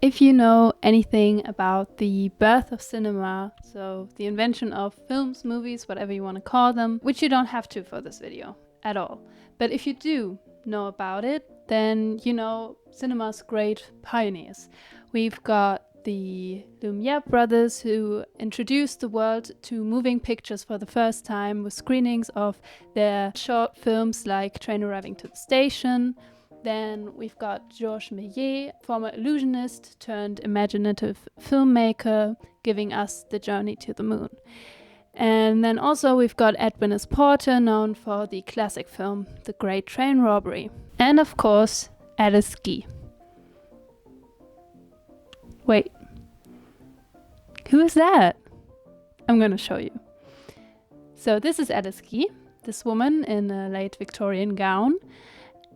If you know anything about the birth of cinema, so the invention of films, movies, whatever you want to call them, which you don't have to for this video at all, but if you do know about it, then you know cinema's great pioneers. We've got the Lumiere brothers who introduced the world to moving pictures for the first time with screenings of their short films like Train Arriving to the Station. Then we've got Georges Méliès, former illusionist turned imaginative filmmaker, giving us The Journey to the Moon. And then also we've got Edwin S. Porter, known for the classic film The Great Train Robbery. And of course, Alice Guy. Wait, who is that? I'm going to show you. So this is Alice Guy, this woman in a late Victorian gown.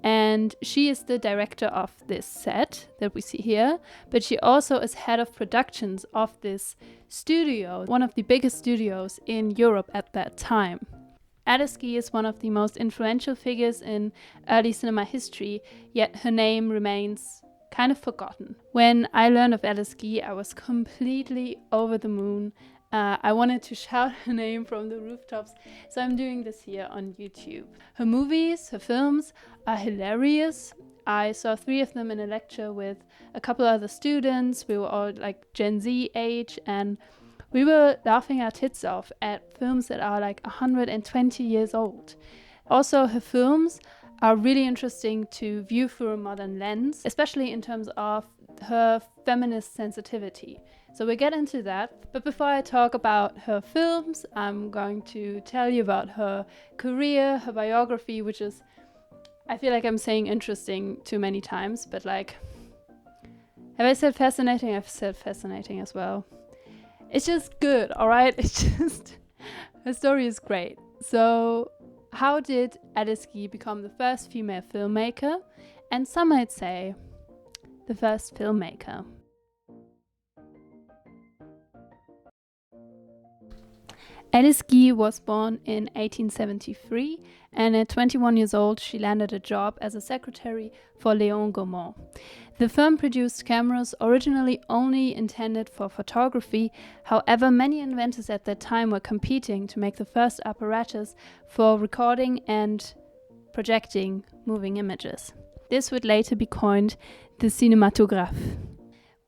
And she is the director of this set that we see here, but she also is head of productions of this studio, one of the biggest studios in Europe at that time. Alice Guy is one of the most influential figures in early cinema history, yet her name remains kind of forgotten. When I learned of Alice Guy, I was completely over the moon. I wanted to shout her name from the rooftops, so I'm doing this here on YouTube. Her movies, her films are hilarious. I saw 3 of them in a lecture with a couple other students. We were all like Gen Z age, and we were laughing our tits off at films that are like 120 years old. Also, her films are really interesting to view through a modern lens, especially in terms of her feminist sensitivity. So we'll get into that. But before I talk about her films, I'm going to tell you about her career, her biography, which is, I feel like I'm saying interesting too many times, but like, have I said fascinating? I've said fascinating as well. It's just good, all right? It's just, her story is great. So how did Alice Guy become the first female filmmaker? And some might say the first filmmaker. Alice Guy was born in 1873, and at 21 years old she landed a job as a secretary for Léon Gaumont. The firm produced cameras originally only intended for photography. However, many inventors at that time were competing to make the first apparatus for recording and projecting moving images. This would later be coined the cinématographe.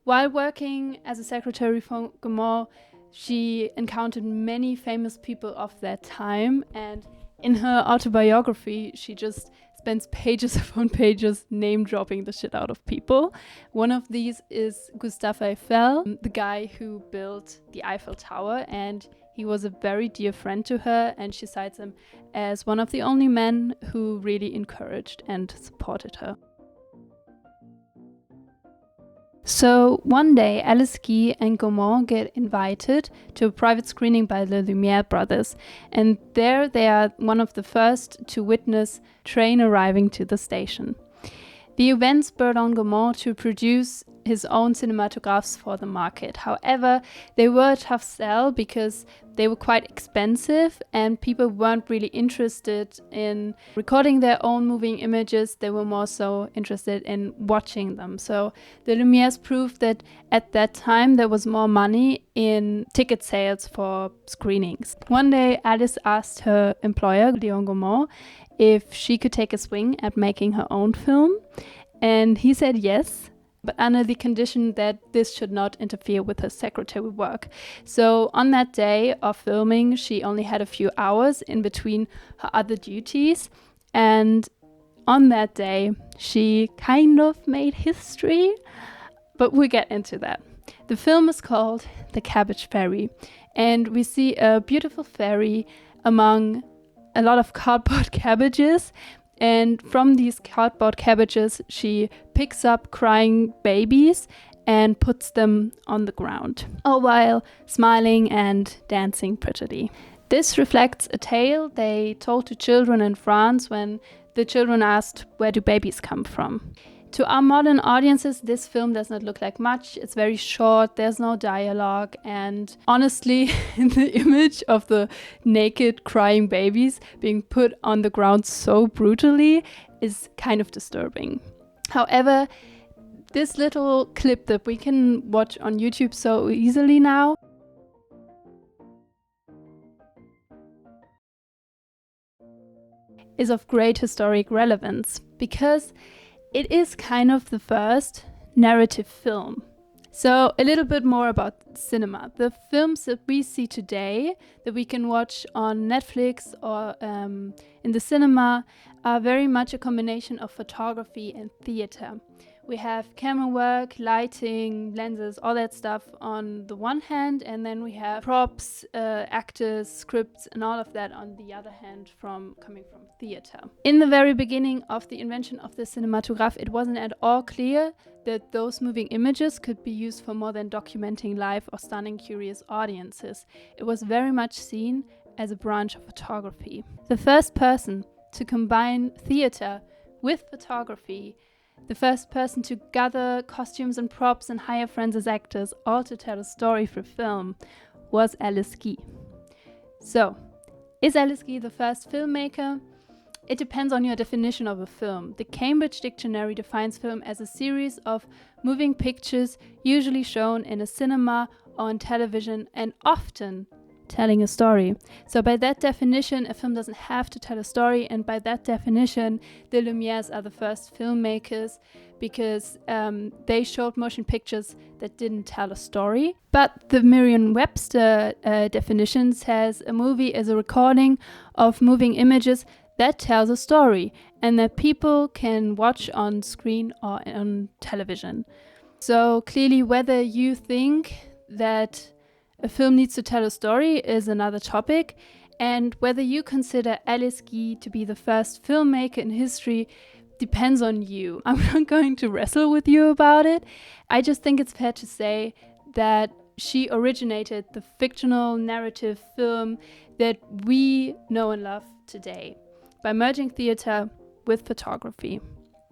While working as a secretary for Gaumont, she encountered many famous people of that time, and in her autobiography, she just spends pages upon pages name-dropping the shit out of people. One of these is Gustave Eiffel, the guy who built the Eiffel Tower, and he was a very dear friend to her, and she cites him as one of the only men who really encouraged and supported her. So one day, Alice Guy and Gaumont get invited to a private screening by the Lumiere brothers, and there they are one of the first to witness Train Arriving to the Station. The event spurred on Gaumont to produce his own cinematographs for the market. However, they were a tough sell because they were quite expensive and people weren't really interested in recording their own moving images. They were more so interested in watching them. So the Lumieres proved that at that time there was more money in ticket sales for screenings. One day Alice asked her employer, Léon Gaumont, if she could take a swing at making her own film, and he said yes, but under the condition that this should not interfere with her secretary work. So on that day of filming, she only had a few hours in between her other duties, and on that day she kind of made history, but we'll get into that. The film is called The Cabbage Ferry, and we see a beautiful ferry among a lot of cardboard cabbages, and from these cardboard cabbages she picks up crying babies and puts them on the ground, all while smiling and dancing prettily. This reflects a tale they told to children in France when the children asked, "Where do babies come from?" To our modern audiences, this film does not look like much. It's very short, there's no dialogue, and honestly, the image of the naked crying babies being put on the ground so brutally is kind of disturbing. However, this little clip that we can watch on YouTube so easily now is of great historic relevance because it is kind of the first narrative film. So a little bit more about cinema. The films that we see today that we can watch on Netflix or in the cinema are very much a combination of photography and theater. We have camera work, lighting, lenses, all that stuff on the one hand, and then we have props, actors, scripts, and all of that on the other hand coming from theater. In the very beginning of the invention of the cinematograph, it wasn't at all clear that those moving images could be used for more than documenting live or stunning curious audiences. It was very much seen as a branch of photography. The first person to combine theater with photography, the first person to gather costumes and props and hire friends as actors, all to tell a story for film, was Alice Guy. So, is Alice Guy the first filmmaker? It depends on your definition of a film. The Cambridge Dictionary defines film as a series of moving pictures, usually shown in a cinema or on television, and often telling a story. So by that definition, a film doesn't have to tell a story, and by that definition, the Lumières are the first filmmakers because they showed motion pictures that didn't tell a story. But the Merriam-Webster definition says a movie is a recording of moving images that tells a story and that people can watch on screen or on television. So clearly, whether you think that a film needs to tell a story is another topic, and whether you consider Alice Guy to be the first filmmaker in history depends on you. I'm not going to wrestle with you about it. I just think it's fair to say that she originated the fictional narrative film that we know and love today by merging theater with photography.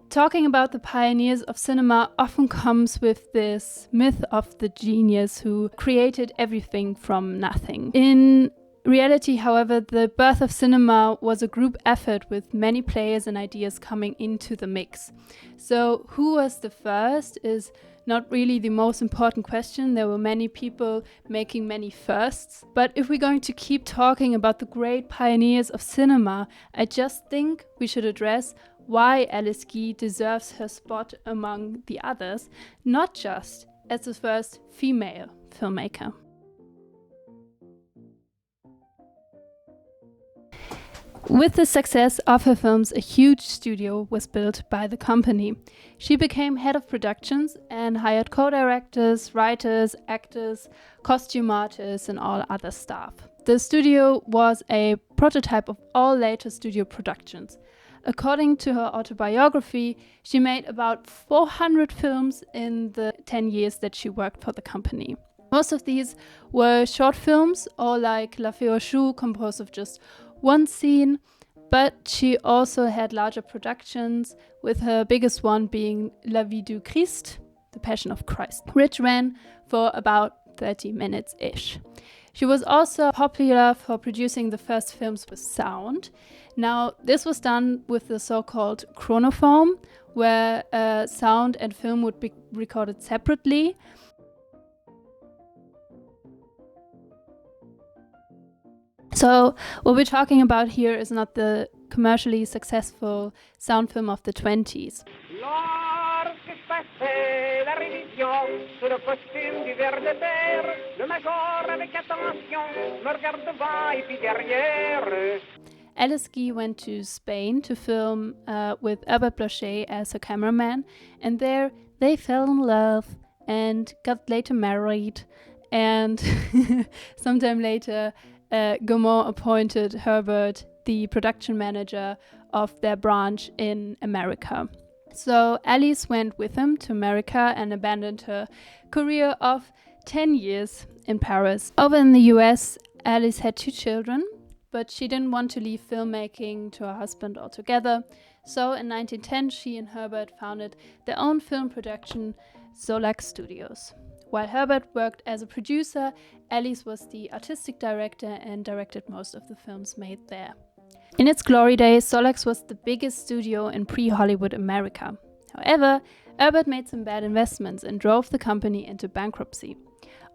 Talking about the pioneers of cinema often comes with this myth of the genius who created everything from nothing. In reality, however, the birth of cinema was a group effort with many players and ideas coming into the mix. So who was the first is not really the most important question. There were many people making many firsts. But if we're going to keep talking about the great pioneers of cinema, I just think we should address why Alice Guy deserves her spot among the others, not just as the first female filmmaker. With the success of her films, a huge studio was built by the company. She became head of productions and hired co-directors, writers, actors, costume artists, and all other staff. The studio was a prototype of all later studio productions. According to her autobiography, she made about 400 films in the 10 years that she worked for the company. Most of these were short films, or like La Fée aux Choux, composed of just one scene, but she also had larger productions, with her biggest one being La Vie du Christ, The Passion of Christ, which ran for about 30 minutes-ish. She was also popular for producing the first films with sound. Now, this was done with the so-called chronophone, where sound and film would be recorded separately. So what we're talking about here is not the commercially successful sound film of the 20s. Alice Guy went to Spain to film with Herbert Blanchet as her cameraman, and there they fell in love and got later married, and sometime later Gaumont appointed Herbert the production manager of their branch in America. So Alice went with him to America and abandoned her career of 10 years in Paris. Over in the US, Alice had 2 children, but she didn't want to leave filmmaking to her husband altogether. So in 1910, she and Herbert founded their own film production, Solax Studios. While Herbert worked as a producer, Alice was the artistic director and directed most of the films made there. In its glory days, Solax was the biggest studio in pre-Hollywood America. However, Herbert made some bad investments and drove the company into bankruptcy.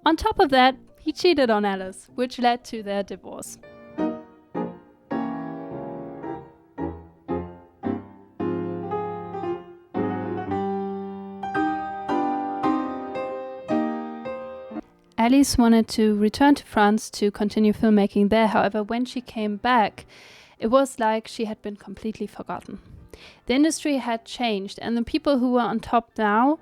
On top of that, he cheated on Alice, which led to their divorce. Alice wanted to return to France to continue filmmaking there. However, when she came back, it was like she had been completely forgotten. The industry had changed, and the people who were on top now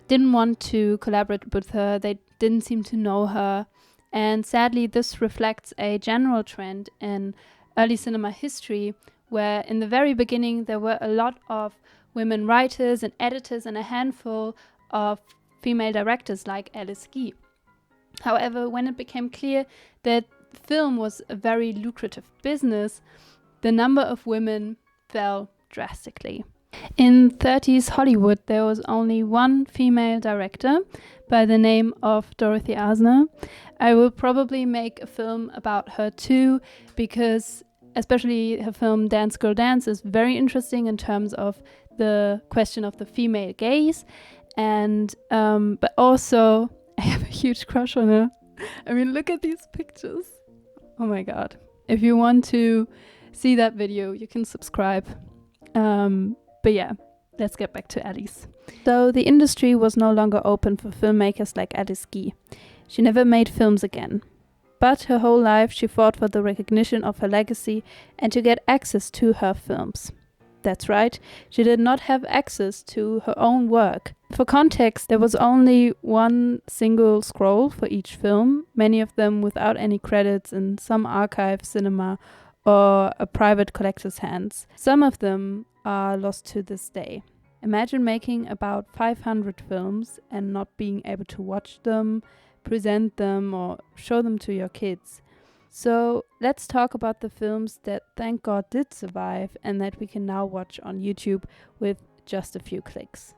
didn't want to collaborate with her. They didn't seem to know her. And sadly, this reflects a general trend in early cinema history, where in the very beginning there were a lot of women writers and editors and a handful of female directors like Alice Guy. However, when it became clear that film was a very lucrative business, the number of women fell drastically. In 30s Hollywood, there was only one female director by the name of Dorothy Asner. I will probably make a film about her too, because especially her film Dance Girl Dance is very interesting in terms of the question of the female gaze, and but also I have a huge crush on her. I mean, look at these pictures. Oh my god. If you want to see that video, you can subscribe. But yeah, let's get back to Alice. So the industry was no longer open for filmmakers like Alice Guy. She never made films again. But her whole life she fought for the recognition of her legacy and to get access to her films. That's right, she did not have access to her own work. For context, there was only one single scroll for each film, many of them without any credits in some archive cinema or a private collector's hands. Some of them are lost to this day. Imagine making about 500 films and not being able to watch them, present them, or show them to your kids. So let's talk about the films that thank God did survive and that we can now watch on YouTube with just a few clicks.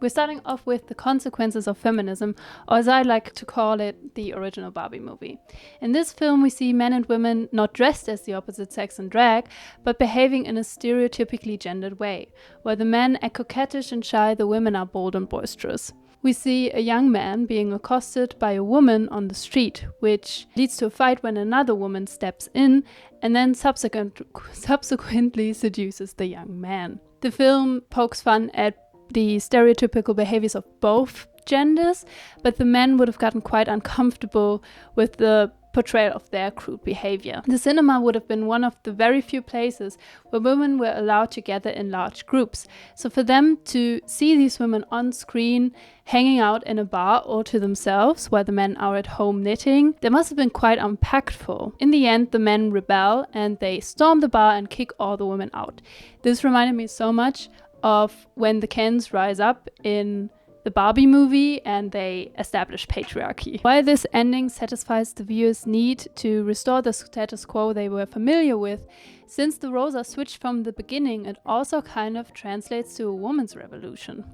We're starting off with The Consequences of Feminism, or as I like to call it, the original Barbie movie. In this film, we see men and women not dressed as the opposite sex in drag, but behaving in a stereotypically gendered way. While the men are coquettish and shy, the women are bold and boisterous. We see a young man being accosted by a woman on the street, which leads to a fight when another woman steps in and then subsequently seduces the young man. The film pokes fun at the stereotypical behaviors of both genders, but the men would have gotten quite uncomfortable with the portrayal of their crude behavior. The cinema would have been one of the very few places where women were allowed to gather in large groups. So for them to see these women on screen hanging out in a bar or to themselves while the men are at home knitting, that must have been quite impactful. In the end, the men rebel and they storm the bar and kick all the women out. This reminded me so much of when the Kens rise up in the Barbie movie and they establish patriarchy. While this ending satisfies the viewer's need to restore the status quo they were familiar with, since the roles are switched from the beginning, it also kind of translates to a woman's revolution.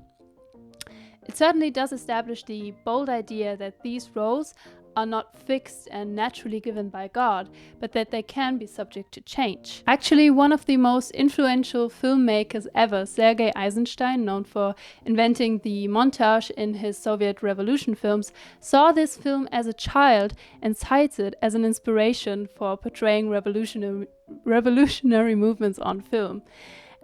It certainly does establish the bold idea that these roles are not fixed and naturally given by God, but that they can be subject to change. Actually, one of the most influential filmmakers ever, Sergei Eisenstein, known for inventing the montage in his Soviet Revolution films, saw this film as a child and cites it as an inspiration for portraying revolutionary movements on film.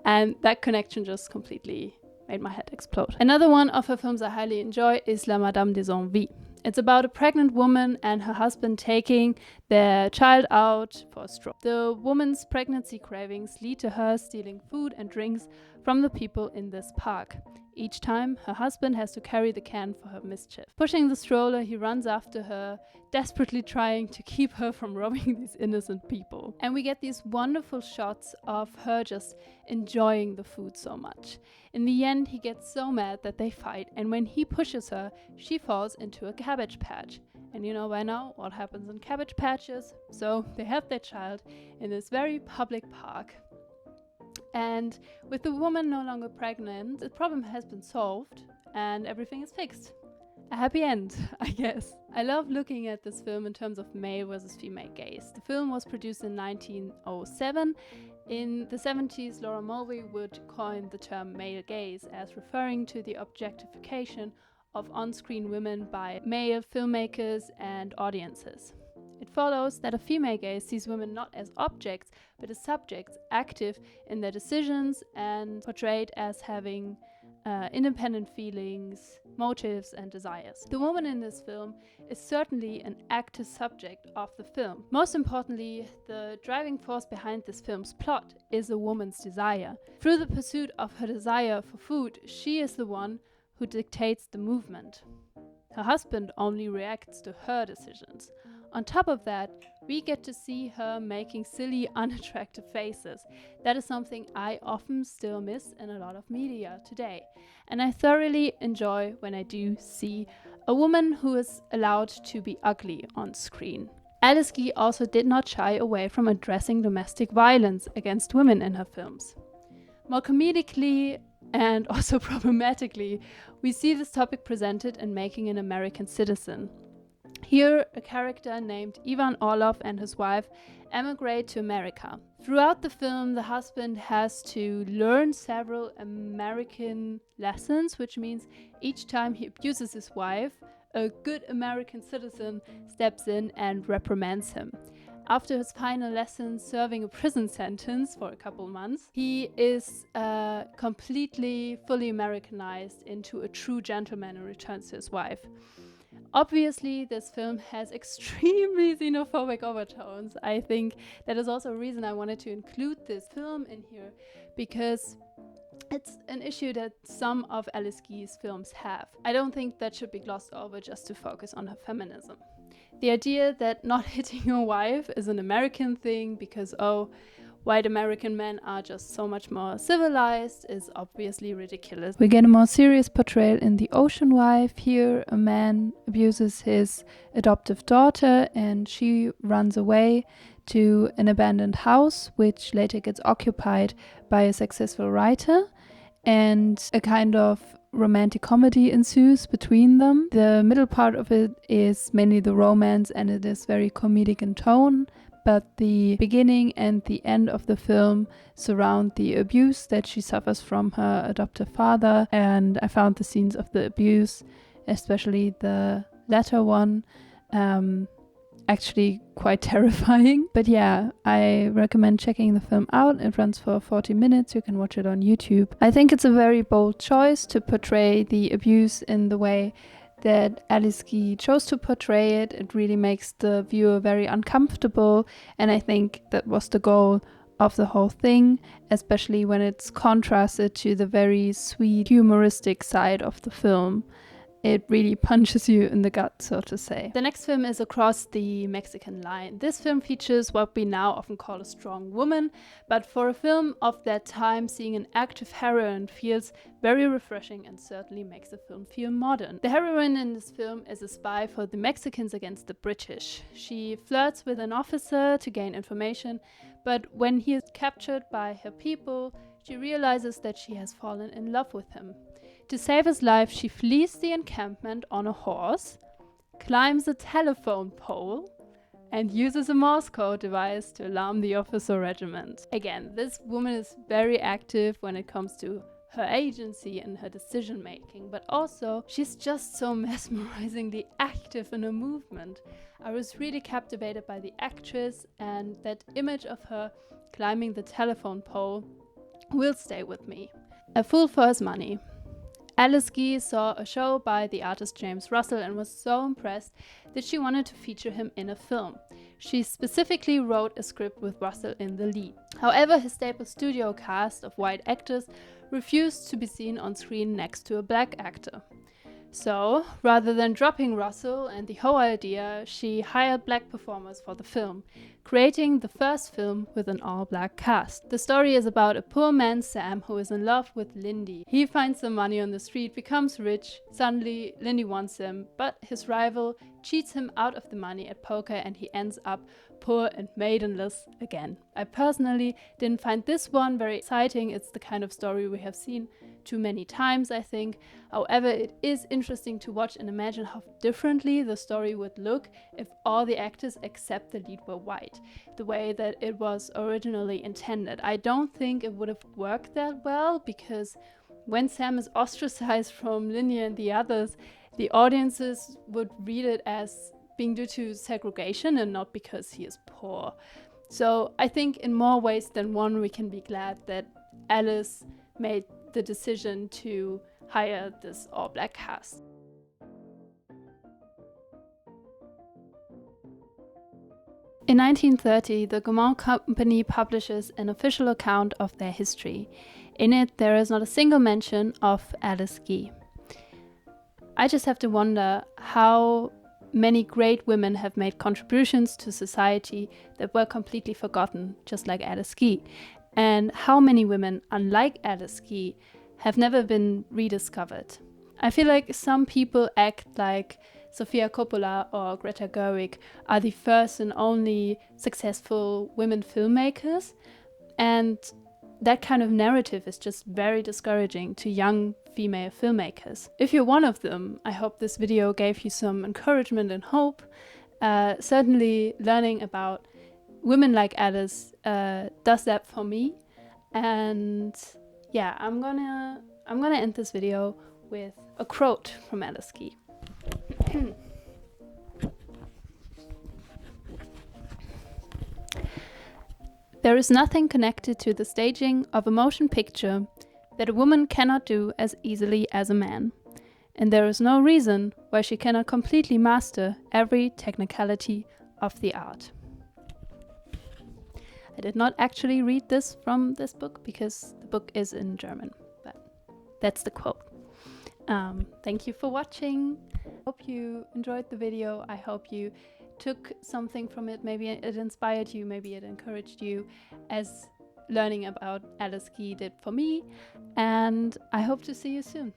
And that connection just completely made my head explode. Another one of her films I highly enjoy is La Madame des Envies. It's about a pregnant woman and her husband taking their child out for a stroll. The woman's pregnancy cravings lead to her stealing food and drinks from the people in this park. Each time, her husband has to carry the can for her mischief. Pushing the stroller, he runs after her, desperately trying to keep her from robbing these innocent people. And we get these wonderful shots of her just enjoying the food so much. In the end, he gets so mad that they fight, and when he pushes her, she falls into a cabbage patch. And you know by now what happens in cabbage patches, so they have their child in this very public park. And with the woman no longer pregnant, the problem has been solved and everything is fixed. a happy end, I guess. I love looking at this film in terms of male versus female gaze. The film was produced in 1907. In the 70s, Laura Mulvey would coin the term male gaze as referring to the objectification of on-screen women by male filmmakers and audiences. It follows that a female gaze sees women not as objects, but as subjects active in their decisions and portrayed as having independent feelings, motives, and desires. The woman in this film is certainly an active subject of the film. Most importantly, the driving force behind this film's plot is a woman's desire. Through the pursuit of her desire for food, she is the one who dictates the movement. Her husband only reacts to her decisions. On top of that, we get to see her making silly, unattractive faces. That is something I often still miss in a lot of media today. And I thoroughly enjoy when I do see a woman who is allowed to be ugly on screen. Alice Guy also did not shy away from addressing domestic violence against women in her films. More comedically and also problematically, we see this topic presented in Making an American Citizen. Here, a character named Ivan Orlov and his wife emigrate to America. Throughout the film, the husband has to learn several American lessons, which means each time he abuses his wife, a good American citizen steps in and reprimands him. After his final lesson, serving a prison sentence for a couple months, he is completely fully Americanized into a true gentleman and returns to his wife. Obviously, this film has extremely xenophobic overtones. I think that is also a reason I wanted to include this film in here, because it's an issue that some of Alice Guy's films have. I don't think that should be glossed over just to focus on her feminism. The idea that not hitting your wife is an American thing because, white American men are just so much more civilized is obviously ridiculous. We get a more serious portrayal in The Ocean Wife. Here, a man abuses his adoptive daughter and she runs away to an abandoned house, which later gets occupied by a successful writer, and a kind of romantic comedy ensues between them. The middle part of it is mainly the romance and it is very comedic in tone. But the beginning and the end of the film surround the abuse that she suffers from her adoptive father. And I found the scenes of the abuse, especially the latter one, actually quite terrifying. But yeah, I recommend checking the film out. It runs for 40 minutes. You can watch it on YouTube. I think it's a very bold choice to portray the abuse in the way that Alice Guy chose to portray it. It really makes the viewer very uncomfortable, and I think that was the goal of the whole thing, especially when it's contrasted to the very sweet, humoristic side of the film. It really punches you in the gut, so to say. The next film is Across the Mexican Line. This film features what we now often call a strong woman, but for a film of that time, seeing an active heroine feels very refreshing and certainly makes the film feel modern. The heroine in this film is a spy for the Mexicans against the British. She flirts with an officer to gain information, but when he is captured by her people, she realizes that she has fallen in love with him. To save his life, she flees the encampment on a horse, climbs a telephone pole, and uses a Morse code device to alarm the officer regiment. Again, this woman is very active when it comes to her agency and her decision making, but also she's just so mesmerizingly active in her movement. I was really captivated by the actress, and that image of her climbing the telephone pole will stay with me. A fool for his money. Alice Guy saw a show by the artist James Russell and was so impressed that she wanted to feature him in a film. She specifically wrote a script with Russell in the lead. However, his stable studio cast of white actors refused to be seen on screen next to a black actor. So, rather than dropping Russell and the whole idea, she hired black performers for the film, creating the first film with an all-black cast. The story is about a poor man, Sam, who is in love with Lindy. He finds some money on the street, becomes rich. Suddenly, Lindy wants him, but his rival cheats him out of the money at poker and he ends up poor and maidenless again. I personally didn't find this one very exciting. It's the kind of story we have seen too many times, I think. However, it is interesting to watch and imagine how differently the story would look if all the actors except the lead were white, the way that it was originally intended. I don't think it would have worked that well, because when Sam is ostracized from Linnea and the others, the audiences would read it as being due to segregation and not because he is poor. So I think in more ways than one, we can be glad that Alice made the decision to hire this all-black cast. In 1930, the Gaumont Company publishes an official account of their history. In it, there is not a single mention of Alice Guy. I just have to wonder how many great women have made contributions to society that were completely forgotten, just like Alice Guy, and how many women, unlike Alice Guy, have never been rediscovered. I feel like some people act like Sofia Coppola or Greta Gerwig are the first and only successful women filmmakers, and that kind of narrative is just very discouraging to young female filmmakers. If you're one of them, I hope this video gave you some encouragement and hope. Certainly learning about women like Alice does that for me. And yeah, I'm gonna end this video with a quote from Alice Guy. There is nothing connected to the staging of a motion picture that a woman cannot do as easily as a man, and there is no reason why she cannot completely master every technicality of the art. I did not actually read this from this book because the book is in German, but that's the quote. Thank you for watching. Hope you enjoyed the video. I hope you took something from it. Maybe it inspired you, maybe it encouraged you, as learning about Alice Guy did for me. And I hope to see you soon.